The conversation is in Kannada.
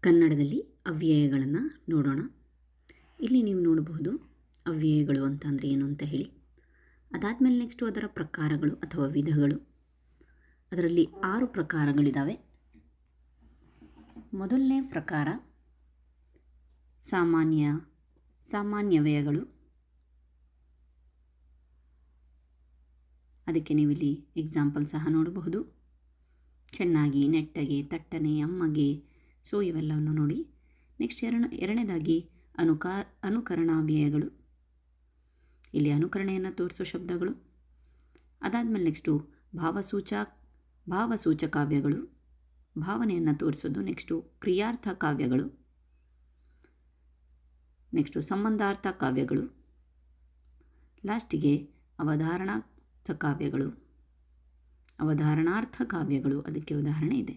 ಕನ್ನಡದಲ್ಲಿ ಅವ್ಯಯಗಳನ್ನು ನೋಡೋಣ. ಇಲ್ಲಿ ನೀವು ನೋಡಬಹುದು ಅವ್ಯಯಗಳು ಅಂತಂದರೆ ಏನು ಅಂತ ಹೇಳಿ. ಅದಾದಮೇಲೆ ನೆಕ್ಸ್ಟು ಅದರ ಪ್ರಕಾರಗಳು ಅಥವಾ ವಿಧಗಳು. ಅದರಲ್ಲಿ 6 ಪ್ರಕಾರಗಳಿದ್ದಾವೆ. ಮೊದಲನೇ ಪ್ರಕಾರ ಸಾಮಾನ್ಯವಯಗಳು. ಅದಕ್ಕೆ ನೀವಿಲ್ಲಿ ಎಕ್ಸಾಂಪಲ್ ಸಹ ನೋಡಬಹುದು. ಚೆನ್ನಾಗಿ, ನೆಟ್ಟಗೆ, ತಟ್ಟನೆ, ಅಮ್ಮಗೆ, ಸೊ ಇವೆಲ್ಲವನ್ನು ನೋಡಿ. ನೆಕ್ಸ್ಟ್ ಎರಡನೇದಾಗಿ ಅನುಕರಣಾವ್ಯಯಗಳು. ಇಲ್ಲಿ ಅನುಕರಣೆಯನ್ನು ತೋರಿಸೋ ಶಬ್ದಗಳು. ಅದಾದಮೇಲೆ ನೆಕ್ಸ್ಟು ಭಾವಸೂಚಕಾವ್ಯಗಳು, ಭಾವನೆಯನ್ನು ತೋರಿಸೋದು. ನೆಕ್ಸ್ಟು ಕ್ರಿಯಾರ್ಥ ಕಾವ್ಯಗಳು. ನೆಕ್ಸ್ಟು ಸಂಬಂಧಾರ್ಥ ಕಾವ್ಯಗಳು. ಲಾಸ್ಟಿಗೆ ಅವಧಾರಣಾರ್ಥ ಕಾವ್ಯಗಳು. ಅದಕ್ಕೆ ಉದಾಹರಣೆ ಇದೆ.